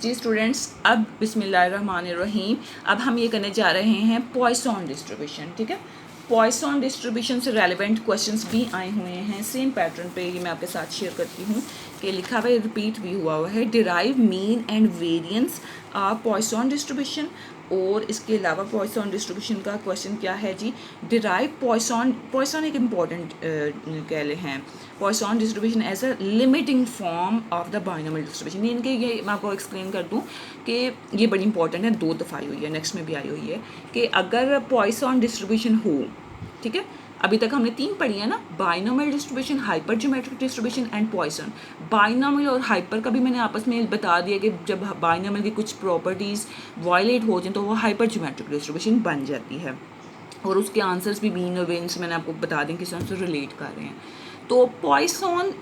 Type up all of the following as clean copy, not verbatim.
जी students, अब बिस्मिल्लाहिर्रहमानिर्रहीम, अब हम ये करने जा रहे हैं पॉइसन डिस्ट्रीब्यूशन। ठीक है, पॉइसन डिस्ट्रीब्यूशन से रेलिवेंट क्वेश्चंस भी आए हुए हैं सेम पैटर्न पे। ये मैं आपके साथ शेयर करती हूँ कि लिखा हुआ है, रिपीट भी हुआ है, derive mean and variance of Poisson distribution. और इसके अलावा पॉइसन डिस्ट्रीब्यूशन का क्वेश्चन क्या है जी, डिराइव पॉइसन एक इम्पॉर्टेंट कह ले हैं Poisson distribution as a limiting form of the binomial distribution. इनके ये मैं आपको एक्सप्लेन कर दूं कि ये बड़ी इंपॉर्टेंट है, 2 दफ़ा आई हुई है, नेक्स्ट में भी आई हुई है कि अगर पॉइसन डिस्ट्रीब्यूशन हो, ठीक है, अभी तक हमने 3 पढ़ी है ना, binomial distribution, hyper geometric distribution and Poisson. Binomial और हाइपर का भी मैंने आपस में बता दिया कि जब बाइनोमियल की कुछ प्रॉपर्टीज़ वायलेट हो जाए तो वो हाइपर ज्योमेट्रिक डिस्ट्रीब्यूशन बन जाती है। और उसके आंसर्स भी मीन और वेरिएंस मैंने आपको बता दें किस तरह से रिलेट कर रहे हैं। तो पॉइसन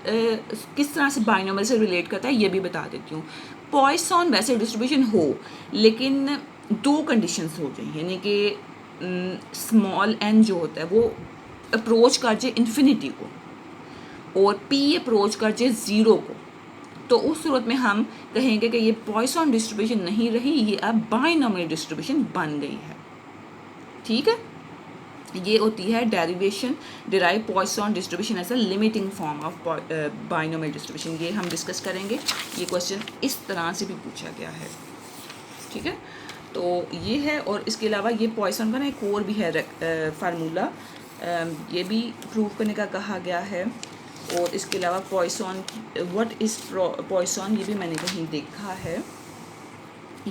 किस तरह से बाइनोमियल से रिलेट करता है ये भी बता देती हूँ। पॉइसन वैसे डिस्ट्रीब्यूशन हो, लेकिन 2 कंडीशंस हो जाए, यानी कि स्मॉल एन जो होता है वो अप्रोच कर जाए इन्फिनिटी को और पी अप्रोच कर जाए ज़ीरो को, तो उस सूरत में हम कहेंगे कि ये पॉइसन डिस्ट्रीब्यूशन नहीं रही, ये अब बाइनोमियल डिस्ट्रीब्यूशन बन गई है। ठीक है, ये होती है derivation, derive Poisson distribution as a limiting form of binomial distribution. ये हम डिस्कस करेंगे, ये क्वेश्चन इस तरह से भी पूछा गया है। ठीक है, तो ये है। और इसके अलावा ये पॉइसन का ना एक और भी है फार्मूला, ये भी प्रूव करने का कहा गया है। और इसके अलावा पॉइसन, व्हाट इज़ पॉइसन, ये भी मैंने कहीं देखा है,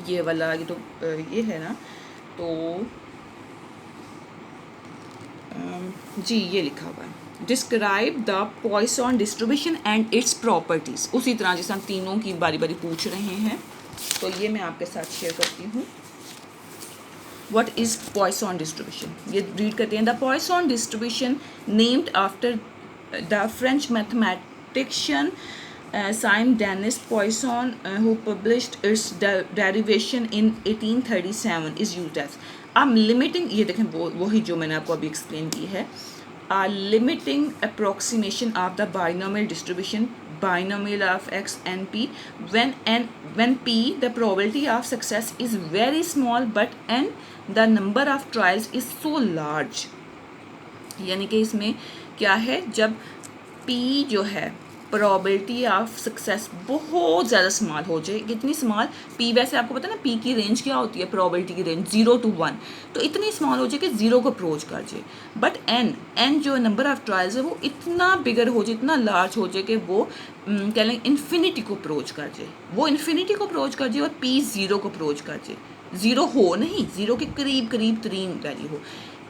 ये वाला, ये तो ये है ना, तो जी ये लिखा हुआ है, describe the Poisson distribution and it's properties. उसी तरह जैसे हम तीनों की बारी बारी पूछ रहे हैं, तो ये मैं आपके साथ शेयर करती हूँ। What is Poisson distribution? ये रीड करते हैं। The Poisson distribution named after the French mathematician Sime Denis Poisson, who published its derivation in 1837, is used as अब लिमिटिंग, ये देखें वही जो मैंने आपको अभी एक्सप्लेन की है, limiting approximation of the binomial distribution binomial of x and p when p the probability of success is very small but n the number of trials is so large। यानी कि इसमें क्या है, जब p जो है प्रोबेबिलिटी ऑफ सक्सेस बहुत ज़्यादा स्मॉल हो जाए, कितनी स्मॉल, पी वैसे आपको पता है ना पी की रेंज क्या होती है, प्रोबेबिलिटी की रेंज 0 to 1, तो इतनी स्मॉल हो जाए कि 0 को अप्रोच कर जाए। बट एन जो नंबर ऑफ ट्रायल्स है वो इतना बिगर हो जाए, इतना लार्ज हो जाए कि वो कह लें इन्फिनिटी को अप्रोच कर जाए, वो इन्फिनिटी को अप्रोच कर जाए और पी 0 को अप्रोच कर जाए, 0 हो नहीं, 0 के करीब करीब तरीन वैल्यू हो।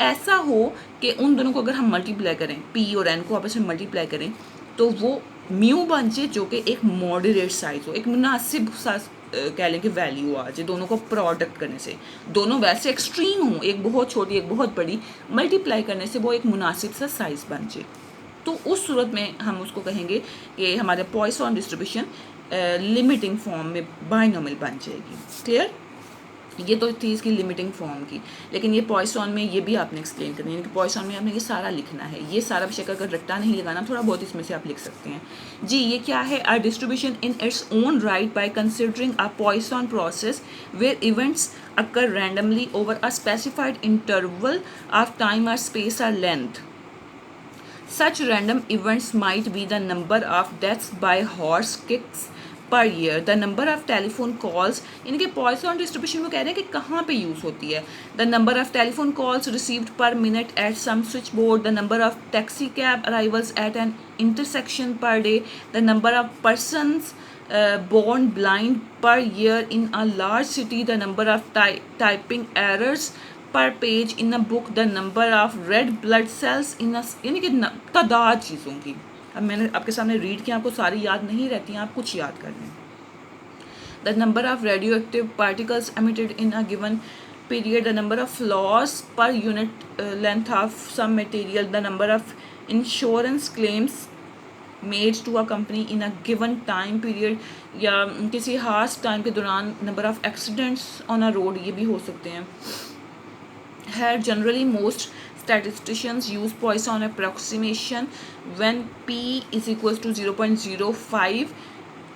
ऐसा हो कि उन दोनों को अगर हम मल्टीप्लाई करें, पी और एन को आपस में मल्टीप्लाई करें, तो वो म्यू बन जाए जो कि एक मॉडरेट साइज हो, एक मुनासिब सा कह लें कि वैल्यू आ जाए दोनों को प्रोडक्ट करने से। दोनों वैसे एक्सट्रीम हों, एक बहुत छोटी एक बहुत बड़ी, मल्टीप्लाई करने से वो एक मुनासिब सा साइज बन जाए, तो उस सूरत में हम उसको कहेंगे कि हमारे पॉइसन डिस्ट्रीब्यूशन लिमिटिंग फॉर्म में बाइनोमियल बन जाएगी। क्लियर, ये तो थी इसकी लिमिटिंग फॉर्म की, लेकिन ये पॉइसन में ये भी आपने एक्सप्लेन करनी है कि पॉइसन में आपने ये सारा लिखना है, ये सारा विषय अगर रट्टा नहीं लगाना, थोड़ा बहुत इसमें से आप लिख सकते हैं। जी ये क्या है, a distribution in its own right by considering a Poisson process where events occur randomly over a specified interval of time और स्पेस और length. Such random events might be the number of deaths by horse kicks per year, the number of telephone calls, इनके Poisson distribution में कह रहे हैं कि कहाँ पे यूज़ होती है, the number of telephone calls received per minute at some switchboard, the number of taxi cab arrivals at an intersection per day, the number of persons born blind per year in a large city, the number of typing errors per page in a book, the number of red blood cells in a, यानी कि तादाद चीज़ों की। अब मैंने आपके सामने read किया, आपको सारी याद नहीं रहती हैं, आप कुछ याद कर लें। The number of radioactive particles emitted in a given period, the number of flaws per unit length of some material, the number of insurance claims made to a company in a given time period, या किसी खास time के दौरान number of accidents on a road, ये भी हो सकते हैं। Here, generally, most statisticians use Poisson approximation when p is equals to 0.05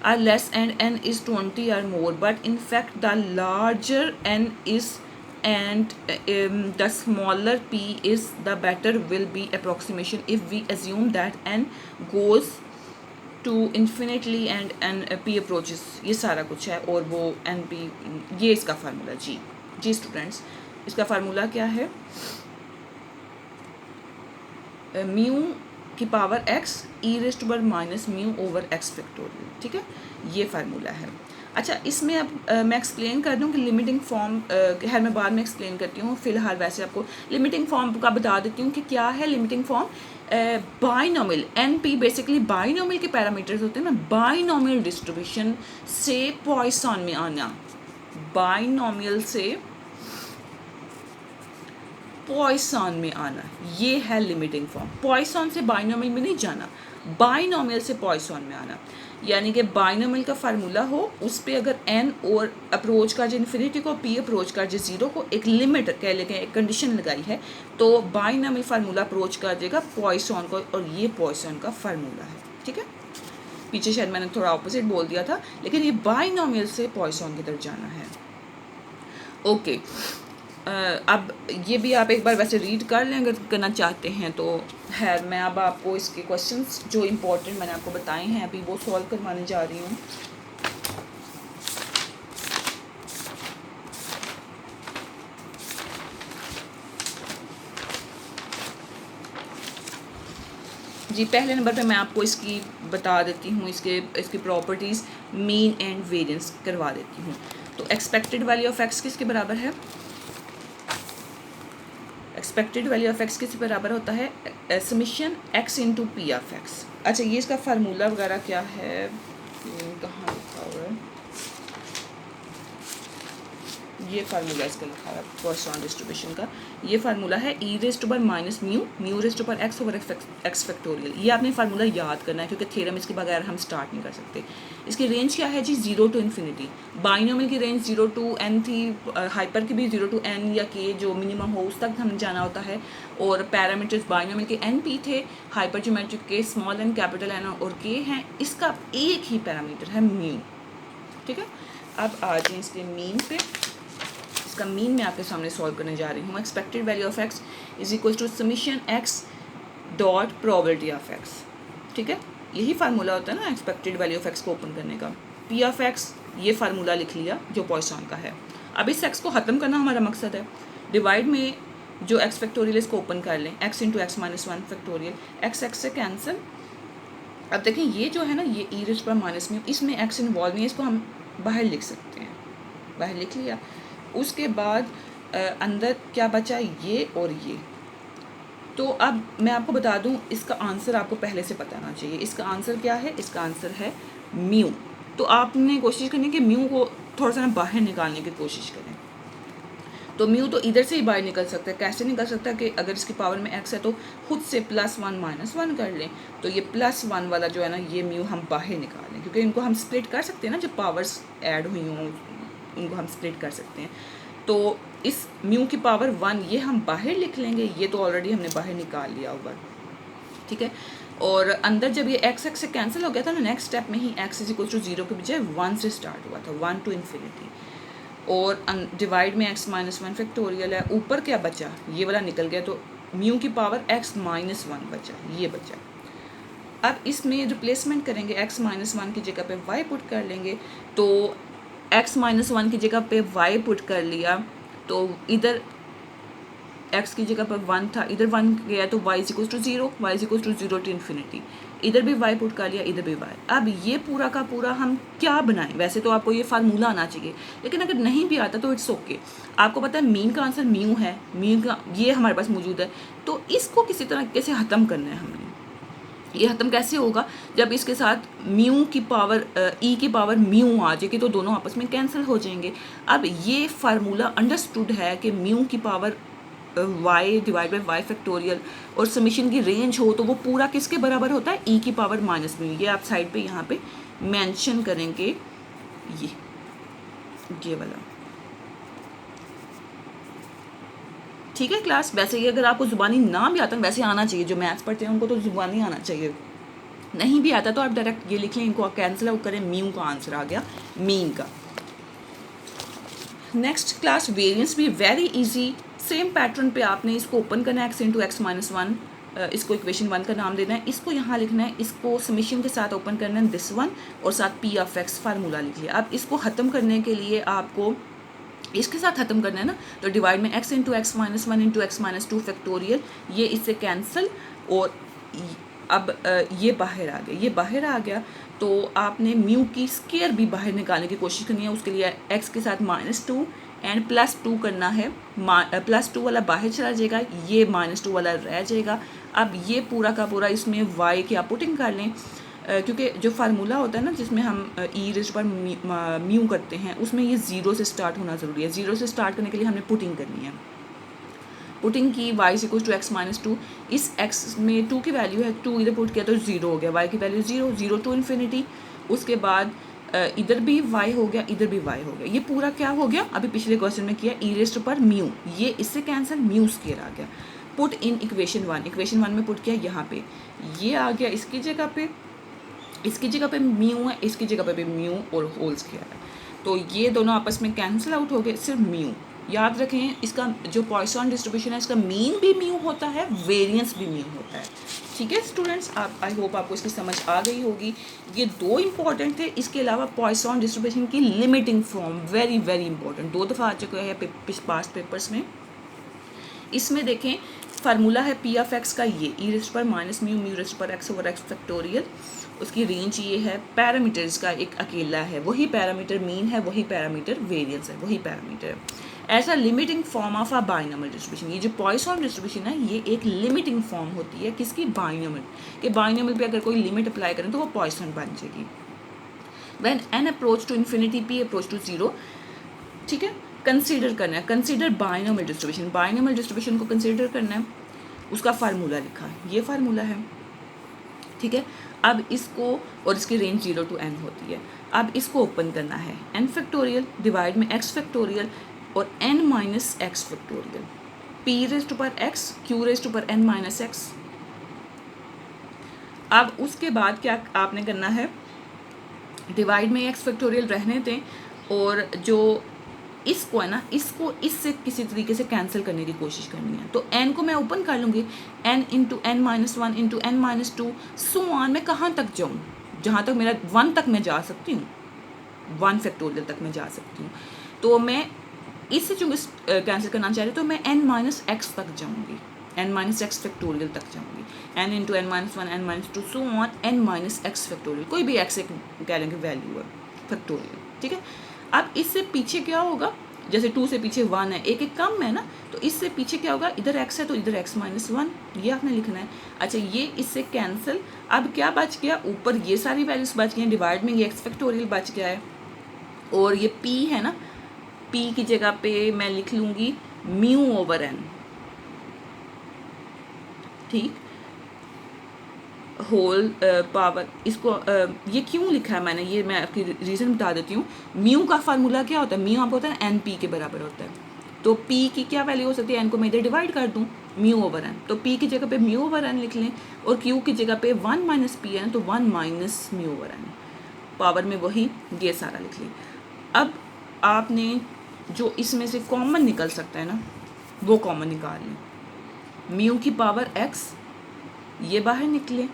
are less and n is 20 or more, but in fact the larger n is and the smaller p is, the better will be approximation if we assume that n goes to infinitely and n p approaches। ये सारा कुछ है और वो n p, ये इसका formula जी students, इसका formula क्या है, म्यू की पावर x ई रेस्ट पर minus mu over x factorial, ठीक है, ये फार्मूला है। अच्छा, इसमें अब मैं एक्सप्लेन कर दूँ कि लिमिटिंग फॉर्म खैर मैं बाद में एक्सप्लेन करती हूँ, फिलहाल वैसे आपको लिमिटिंग फॉर्म का बता देती हूँ कि क्या है limiting form. Binomial n p basically binomial के पैरामीटर्स होते हैं ना, बाइनोमियल डिस्ट्रीब्यूशन से पॉइसन में आना, बाइनोमियल से पॉइसन में आना, ये है लिमिटिंग फॉर्म। पॉइसन से बाइनोमियल में नहीं जाना, बाइनोमियल से पॉइसन में आना, यानी कि बाइनोमियल का फार्मूला हो, उस पर अगर एन और अप्रोच का जो इन्फिनिटी को, पी अप्रोच का जो जीरो को, एक लिमिट कह लेके एक कंडीशन लगाई है, तो बाइनोमियल फार्मूला अप्रोच कर देगा पॉइसन को, और ये पॉइसन का फार्मूला है, ठीक है। पीछे शायद मैंने थोड़ा ऑपोजिट बोल दिया था, लेकिन ये बाइनोमियल से पॉइसन की तरफ जाना है। ओके, अब ये भी आप एक बार वैसे रीड कर लें अगर करना चाहते हैं तो। खैर मैं अब आपको इसके क्वेश्चंस जो इम्पोर्टेंट मैंने आपको बताए हैं अभी वो सॉल्व करवाने जा रही हूँ। जी, पहले नंबर पे मैं आपको इसकी बता देती हूँ, इसकी प्रॉपर्टीज़ मीन एंड वेरिएंस करवा देती हूँ। तो एक्सपेक्टेड वैल्यू ऑफ एक्स किसके बराबर है, एक्सपेक्टेड वैल्यू ऑफ एक्स किस बराबर होता है, summation x into P of x. अच्छा, ये इसका फार्मूला वगैरह क्या है, कहाँ लिखा हुआ है, ये फार्मूला इसका लिखा है पॉइसन डिस्ट्रीब्यूशन का, ये फार्मूला है ई रेस्ट पर माइनस म्यू रेस्ट पर एक्स ओवर एक्स फैक्टोरियल। ये आपने फार्मूला याद करना है क्योंकि थ्योरम इसके बगैर हम स्टार्ट नहीं कर सकते। इसकी रेंज क्या है जी, 0 टू इन्फिनिटी। बाइनोमियल की रेंज 0 टू n थी, हाइपर की भी 0 टू n या k जो मिनिमम हो उस तक हमें जाना होता है, और पैरामीटर्स बाइनोमियल के n p थे, हाइपर ज्योमेट्रिक के स्मॉल n कैपिटल n और k हैं, इसका एक ही पैरामीटर है म्यू, ठीक है। अब आ जाए इसके मीन पे, इसका मीन मैं आपके सामने सॉल्व करने जा रही हूँ। Expected value of x is equal to summation x dot probability of x, ठीक है, यही फार्मूला होता है ना एक्सपेक्टेड वैल्यू ऑफ एक्स को ओपन करने का। पी ऑफ एक्स ये फार्मूला लिख लिया जो पॉइसन का है। अब इस एक्स को ख़त्म करना हमारा मकसद है। डिवाइड में जो एक्स फैक्टोरियल इसको ओपन कर लें, x into x minus 1 factorial, x से कैंसिल। अब देखें ये जो है ना, ये ई रेज़ पर माइनस म्यू, इसमें एक्स इन्वॉल्व नहीं है, इसको हम बाहर लिख सकते हैं, बाहर लिख लिया। उसके बाद अंदर क्या बचा, ये और ये। तो अब मैं आपको बता दूं, इसका आंसर आपको पहले से पता होना चाहिए। इसका आंसर क्या है, इसका आंसर है म्यू। तो आपने कोशिश करनी है कि म्यू को थोड़ा सा बाहर निकालने की कोशिश करें। तो म्यू तो इधर से ही बाहर निकल सकता है। कैसे निकल सकता है कि अगर इसकी पावर में एक्स है तो खुद से +1 -1 कर लें, तो ये +1 वाला जो है ना, ये म्यू हम बाहर निकाल लें, क्योंकि इनको हम स्प्लिट कर सकते हैं ना, जब पावर्स ऐड हुई हों इनको हम स्प्लिट कर सकते हैं। तो इस म्यू की पावर 1 ये हम बाहर लिख लेंगे, ये तो ऑलरेडी हमने बाहर निकाल लिया होगा, ठीक है। और अंदर जब ये एक्स से कैंसिल हो गया था ना, नेक्स्ट स्टेप में ही एक्स इज इक्वल टू 0 के बजाय 1 से स्टार्ट हुआ था, 1 टू इन्फिनिटी। और डिवाइड में एक्स माइनस 1 फैक्टोरियल है, ऊपर क्या बचा, ये वाला निकल गया, तो म्यू की पावर एक्स माइनस 1 बचा, ये बचा। अब इसमें रिप्लेसमेंट करेंगे, एक्स माइनस 1 की जगह पे वाई पुट कर लेंगे, तो x माइनस 1 की जगह पे y पुट कर लिया, तो इधर x की जगह पर 1 था, इधर 1 गया तो y is equal to 0, y is equal to 0 to infinity. इधर भी y पुट कर लिया, इधर भी y। अब ये पूरा का पूरा हम क्या बनाएं, वैसे तो आपको ये फार्मूला आना चाहिए, लेकिन अगर नहीं भी आता तो इट्स ओके। आपको पता है मीन का आंसर म्यू है, मीन का ये हमारे पास मौजूद है, तो इसको किसी तरीके से ख़त्म करना है हमने। ये ख़त्म कैसे होगा, जब इसके साथ म्यू की पावर ई की पावर म्यू आ जाएगी तो दोनों आपस में कैंसिल हो जाएंगे। अब ये फार्मूला अंडरस्टूड है कि म्यू की power y divide by y factorial और समीशन की रेंज हो तो वो पूरा किसके बराबर होता है, ई की पावर माइनस म्यू। ये आप साइड पे यहाँ पे मेंशन करेंगे, ये वाला, ठीक है क्लास। वैसे ही अगर आपको ज़ुबानी ना भी आता है, वैसे आना चाहिए, जो मैथ्स पढ़ते हैं उनको तो ज़ुबानी आना चाहिए, नहीं भी आता तो आप डायरेक्ट ये लिख लें, इनको कैंसिल आउट करें, म्यू का आंसर आ गया मीन का। नेक्स्ट क्लास वेरिएंस भी वेरी इजी, सेम पैटर्न पे आपने इसको ओपन करना है, x into x minus one, इसको इक्वेशन 1 का नाम देना है, इसको यहाँ लिखना है, इसको समीशन के साथ ओपन करना है दिस वन, और साथ पी ऑफ एक्स फार्मूला लिख लिया। अब इसको ख़त्म करने के लिए आपको इसके साथ ख़त्म करना है ना, तो डिवाइड में x into x minus one into x minus two factorial, ये इससे कैंसिल, और अब ये बाहर आ गया, ये बाहर आ गया, तो आपने म्यू की स्केयर भी बाहर निकालने की कोशिश करनी है। उसके लिए एक्स के साथ -2 एंड +2 करना है, +2 वाला बाहर चला जाएगा, ये -2 वाला रह जाएगा। अब ये पूरा का पूरा इसमें y की आप पुटिंग कर लें, क्योंकि जो फार्मूला होता है ना जिसमें हम ई रेज़ पर म्यू करते हैं, उसमें ये 0 से स्टार्ट होना ज़रूरी है। 0 से स्टार्ट करने के लिए हमने पुटिंग करनी है, पुटिंग की y = x - 2, इस x में 2 की वैल्यू है, 2 इधर पुट किया तो 0 हो गया, y की वैल्यू 0, 0 टू इन्फिनिटी, उसके बाद इधर भी y हो गया, इधर भी y हो गया, ये पूरा क्या हो गया, अभी पिछले क्वेश्चन में किया ई रेज़ पर म्यू, ये इससे कैंसिल, म्यू स्क्वायर आ गया, पुट इन इक्वेशन 1, इक्वेशन 1 में पुट किया, यहाँ पे ये आ गया, इसकी जगह पे, इसकी जगह पे म्यू है, इसकी जगह पे म्यू और होल स्क्वायर है, तो ये दोनों आपस में कैंसिल आउट हो गए, सिर्फ म्यू। याद रखें इसका जो पॉइसन डिस्ट्रीब्यूशन है, इसका मीन भी म्यू होता है, वेरिएंस भी म्यू होता है। ठीक है स्टूडेंट्स, आप आई होप आपको इसकी समझ आ गई होगी। ये दो इंपॉर्टेंट थे, इसके अलावा पॉइसन डिस्ट्रीब्यूशन की limiting form very very important, 2 दफ़ा आ चुका है पास्ट पेपर्स में। इसमें देखें फार्मूला है पी ऑफ एक्स का, ये ई रेज़ पर माइनस म्यू, म्यू रेज़ पर एक्स ओवर एक्स फैक्टोरियल, उसकी रेंज ये है, पैरामीटर्स का एक अकेला है, वही पैरामीटर मीन है, वही पैरामीटर वेरिएंस है, वही पैरामीटर ऐसा limiting form of a binomial distribution. ये जो पॉइसन डिस्ट्रीब्यूशन है, ये एक लिमिटिंग फॉर्म होती है किसकी, बाइनोमियल के। बाइनोमियल पे अगर कोई लिमिट अप्लाई करें तो वो पॉइसन बन जाएगी। When n approach to infinity, p approach to 0, ठीक है, कंसीडर करना है, consider binomial distribution, binomial distribution को कंसीडर करना है, उसका फार्मूला लिखा है, ये फार्मूला है, ठीक है। अब इसको, और इसकी रेंज 0 to n होती है, अब इसको ओपन करना है, n फैक्टोरियल डिवाइड में x फैक्टोरियल और n minus x factorial, p raise to पर x, q रेज़ टू पर n माइनस x। अब उसके बाद क्या आपने करना है, डिवाइड में x फैक्टोरियल रहने दें, और जो इसको है ना, इसको इससे किसी तरीके से कैंसिल करने की कोशिश करनी है। तो n को मैं ओपन कर लूँगी, n into n minus 1 into n minus 2, so on, मैं कहाँ तक जाऊँ, जहाँ तक मेरा 1 तक मैं जा सकती हूँ, 1 फैक्टोरियल तक मैं जा सकती हूँ। तो मैं इससे जो कैंसिल करना चाह रही हूँ, तो मैं n माइनस एक्स तक जाऊँगी, n माइनस एक्स फैक्टोरियल तक जाऊँगी, n into n minus 1 n minus 2 so on n minus x factorial, कोई भी x एक कह लेंगे वैल्यू है फैक्टोरियल, ठीक है। अब इससे पीछे क्या होगा, जैसे 2 से पीछे 1 है, एक एक कम है ना, तो इससे पीछे क्या होगा, इधर x है तो इधर x माइनस 1, ये आपने लिखना है। अच्छा, ये इससे कैंसिल, अब क्या बच गया, ऊपर ये सारी वैल्यूज बच गई हैं, डिवाइड में ये x फैक्टोरियल बच गया है, और ये p है ना, p की जगह पे मैं लिख लूँगी म्यू ओवर n, ठीक, होल पावर। इसको ये क्यों लिखा है मैंने, ये मैं आपकी रीज़न बता देती हूँ। म्यू का फार्मूला क्या होता है, म्यू आपको होता है एन पी के बराबर होता है, तो पी की क्या वैल्यू हो सकती है, एन को मैं इधर डिवाइड कर दूँ, म्यू ओवर एन, तो पी की जगह पे म्यू ओवर एन लिख लें, और क्यू की जगह पे 1 माइनस पी एन, तो 1 minus mu over n, power में वही ये सारा लिख लें। अब आपने जो इसमें से कॉमन निकल सकता है ना, वो कॉमन निकाल लें, म्यू की पावर एक्स ये बाहर निकले,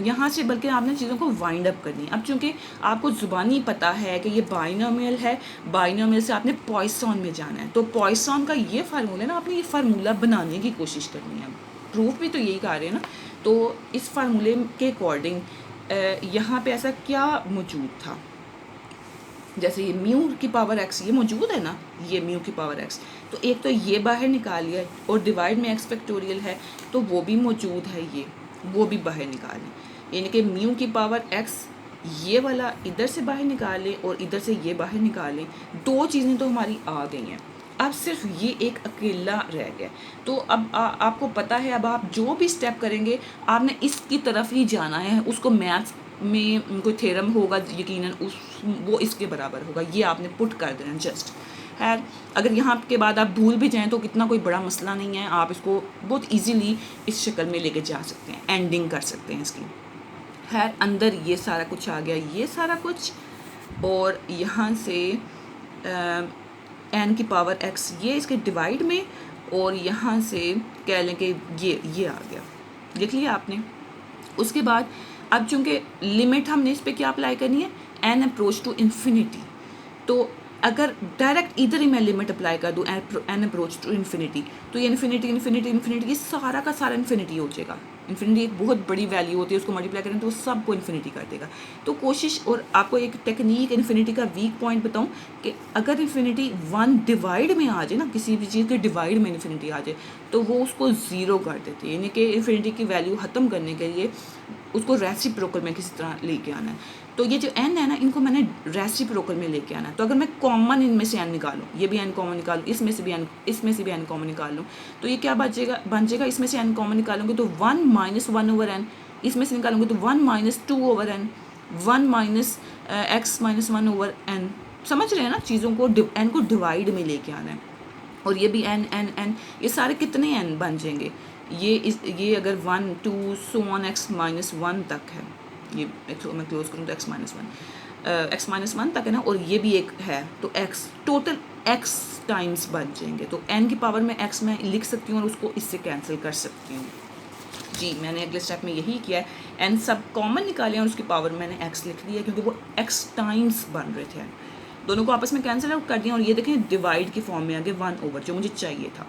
यहाँ से, बल्कि आपने चीज़ों को वाइंड अप करनी है। अब चूंकि आपको ज़ुबानी पता है कि ये बाइनोमियल है, बाइनोमियल से आपने पॉइसन में जाना है, तो पॉइसन का ये फार्मूला ना, आपने ये फार्मूला बनाने की कोशिश करनी है, प्रूफ भी तो यही कर रहे हैं ना। तो इस फार्मूले के अकॉर्डिंग यहाँ पे ऐसा क्या मौजूद था, जैसे ये म्यू की पावर एक्स ये मौजूद है ना, ये म्यू की पावर एक्स, तो एक तो ये बाहर निकाल लिया, और डिवाइड में एक्स फैक्टोरियल है तो वो भी मौजूद है, ये वो भी बाहर निकालें, यानी कि म्यू की पावर एक्स ये वाला इधर से बाहर निकालें और इधर से ये बाहर निकालें, दो चीज़ें तो हमारी आ गई हैं, अब सिर्फ ये एक अकेला रह गया। तो अब आपको पता है, अब आप जो भी स्टेप करेंगे आपने इसकी तरफ ही जाना है, उसको मैथ्स में कोई थ्योरम होगा यकीनन वो इसके बराबर होगा, ये आपने पुट कर देना जस्ट है। अगर यहाँ के बाद आप भूल भी जाएं तो कितना कोई बड़ा मसला नहीं है, आप इसको बहुत इजीली इस शक्ल में लेके जा सकते हैं, एंडिंग कर सकते हैं इसकी। खैर अंदर ये सारा कुछ आ गया, ये सारा कुछ, और यहाँ से n की पावर x ये इसके डिवाइड में, और यहाँ से कह लें कि ये आ गया, देख लिया आपने। उसके बाद अब चूँकि लिमिट हमने इस पर क्या अप्लाई करनी है, n अप्रोच टू इन्फिनिटी, तो अगर डायरेक्ट इधर ही मैं लिमिट अप्लाई कर दूँ n अप्रोच टू इन्फिनिटी, तो ये इन्फिनिटी इन्फिनिटी इन्फिनिटी ये सारा का सारा इन्फिनिटी हो जाएगा। इन्फिनिटी एक बहुत बड़ी वैल्यू होती है, उसको मल्टीप्लाई करें तो वो सबको इन्फिनिटी कर देगा। तो कोशिश, और आपको एक टेक्निक इन्फिनिटी का वीक पॉइंट बताऊं कि अगर इन्फिनिटी 1 डिवाइड में आ जाए ना, किसी भी चीज़ के डिवाइड में इन्फिनिटी आ जाए, तो वो उसको ज़ीरो कर देते हैं, यानी कि इन्फिनिटी की वैल्यू ख़त्म करने के लिए उसको रेसिप्रोकल में किसी तरह लेके आना है। तो ये जो n है ना, इनको मैंने रेसिप्रोकल में लेके आना है। तो अगर मैं कॉमन इनमें से n निकालूँ, ये भी n कॉमन निकालूँ, इसमें से भी n कॉमन निकाल लूँ, तो ये क्या बन जाएगा, इसमें से n कॉमन निकालूंगी तो 1 माइनस 1/n, इसमें से निकालूंगी तो 1 minus 2/n, 1 minus x minus 1/n। समझ रहे हैं ना, चीज़ों को n को डिवाइड में लेके आना है। और ये भी n, ये सारे कितने n बन जाएंगे, ये अगर 1 2 सो ऑन x माइनस 1 तक है, ये मैं क्लोज करूँ तो x माइनस 1 तक है ना, और ये भी एक है, तो x टोटल x टाइम्स बन जाएंगे। तो n की पावर में x मैं लिख सकती हूँ और उसको इससे कैंसिल कर सकती हूँ। जी मैंने अगले स्टेप में यही किया है, n सब कॉमन निकाले और उसकी पावर मैंने x लिख दिया, क्योंकि वो x टाइम्स बन रहे थे, दोनों को आपस में कैंसिल आउट कर दिया, और ये देखें डिवाइड की फॉर्म में आ गए 1/, जो मुझे चाहिए था।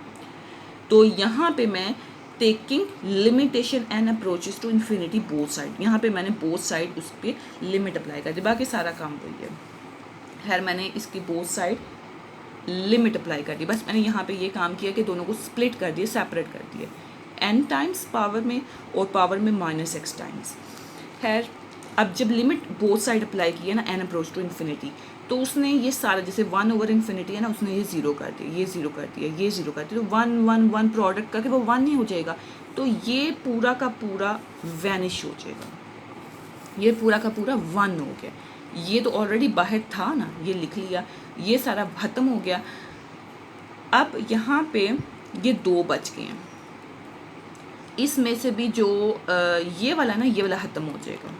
तो यहाँ पे मैं taking limitation n approaches to infinity both side, यहाँ पे मैंने बोथ साइड उस पर लिमिट अप्लाई कर दी, बाकी सारा काम वही है। खैर मैंने इसकी बोथ साइड लिमिट अप्लाई कर दी, बस मैंने यहाँ पे ये काम किया कि दोनों को स्प्लिट कर दिए, सेपरेट कर दिए, n टाइम्स पावर में और पावर में माइनस x टाइम्स। खैर अब जब लिमिट बोथ साइड अप्लाई की है ना, n अप्रोच टू इन्फिनिटी, तो उसने ये सारा जैसे 1/इन्फिनिटी है ना, उसने ये ज़ीरो कर दिया, ये ज़ीरो कर दिया, ये ज़ीरो कर दिया, तो 1 1 1 प्रोडक्ट करके वो 1 ही हो जाएगा। तो ये पूरा का पूरा वैनिश हो जाएगा, ये पूरा का पूरा 1 हो गया। ये तो ऑलरेडी बाहर था ना, ये लिख लिया, ये सारा ख़त्म हो गया। अब यहाँ पे ये 2 बच गए हैं, इसमें से भी जो ये वाला ना, ये वाला ख़त्म हो जाएगा,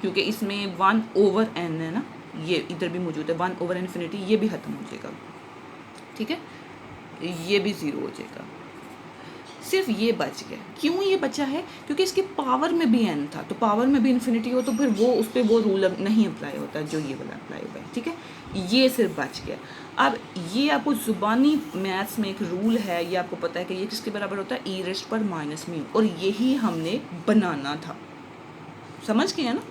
क्योंकि इसमें 1/n है ना, ये इधर भी मौजूद है 1/इन्फिनिटी, ये भी ख़त्म हो जाएगा, ठीक है, ये भी ज़ीरो हो जाएगा, सिर्फ ये बच गया। क्यों ये बचा है, क्योंकि इसके पावर में भी n था, तो पावर में भी इन्फिनिटी हो तो फिर वो उस पर वो रूल नहीं अप्लाई होता जो ये वाला अप्लाई हुआ है, ठीक है, ये सिर्फ बच गया। अब ये आपको ज़ुबानी मैथ्स में एक रूल है, ये आपको पता है कि ये किसके बराबर होता है, e⁻⁻μ, और यही हमने बनाना था, समझ गए ना,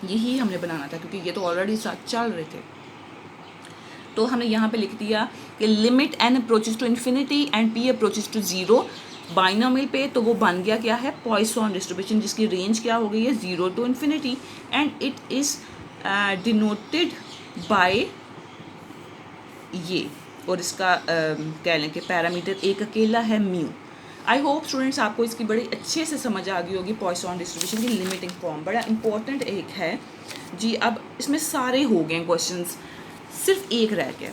यही हमने बनाना था, क्योंकि ये तो ऑलरेडी साथ चल रहे थे। तो हमने यहाँ पे लिख दिया कि limit n approaches to infinity and p approaches to 0 binomial पे, तो वो बन गया क्या है, पॉइसन डिस्ट्रीब्यूशन, जिसकी रेंज क्या हो गई है 0 to infinity, and it is denoted by ये, और इसका कह लें कि पैरामीटर एक अकेला है म्यू। आई होप स्टूडेंट्स आपको इसकी बड़ी अच्छे से समझ आ गई होगी, पॉइसन डिस्ट्रीब्यूशन की लिमिटिंग फॉर्म बड़ा इंपॉर्टेंट एक है जी। अब इसमें सारे हो गए क्वेश्चंस, सिर्फ एक रह गया,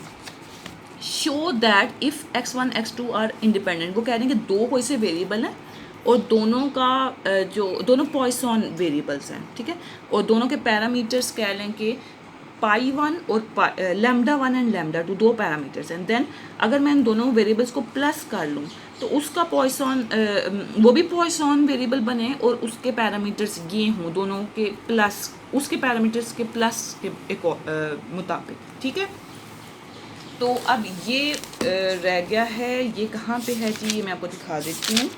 show that if x1 x2 are independent. वो कह रहे हैं कि दो कोई से वेरिएबल हैं और दोनों का जो दोनों पॉइसन वेरिएबल्स हैं, ठीक है, और दोनों के पैरामीटर्स कह लें कि π1 और λ1 एंड λ2 दो पैरामीटर्स हैं। देन अगर मैं इन दोनों वेरिएबल्स को प्लस कर लूँ तो उसका पॉइसन वो भी पॉइसन वेरिएबल बने और उसके पैरामीटर्स ये हों दोनों के प्लस, उसके पैरामीटर्स के प्लस के मुताबिक, ठीक है। तो अब ये रह गया है, ये कहाँ पे है जी, ये मैं आपको दिखा देती हूँ,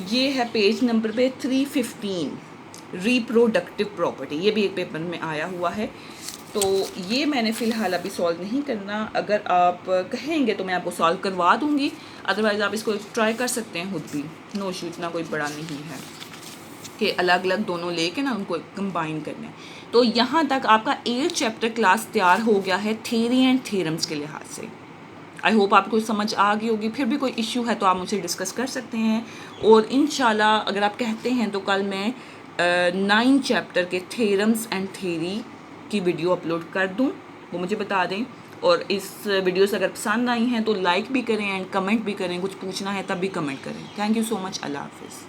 ये है पेज नंबर पे 315, रिप्रोडक्टिव प्रॉपर्टी, ये भी एक पेपर में आया हुआ है। तो ये मैंने फ़िलहाल अभी सॉल्व नहीं करना, अगर आप कहेंगे तो मैं आपको सॉल्व करवा दूँगी, अदरवाइज़ आप इसको ट्राई कर सकते हैं खुद भी, नो इशू, इतना कोई बड़ा नहीं है कि अलग अलग दोनों लेके ना उनको कंबाइन करना है। तो यहाँ तक आपका 8 चैप्टर क्लास तैयार हो गया है थ्योरी एंड थ्योरम्स के लिहाज से। आई होप आपको समझ आ गई होगी, फिर भी कोई इश्यू है तो आप मुझसे डिस्कस कर सकते हैं, और इंशाल्लाह अगर आप कहते हैं तो कल मैं 9 चैप्टर के थ्योरम्स एंड थ्योरी की वीडियो अपलोड कर दूं, वो मुझे बता दें। और इस वीडियो से अगर पसंद आई हैं तो लाइक भी करें एंड कमेंट भी करें, कुछ पूछना है तब भी कमेंट करें। थैंक यू सो मच, अल्लाह हाफिज़।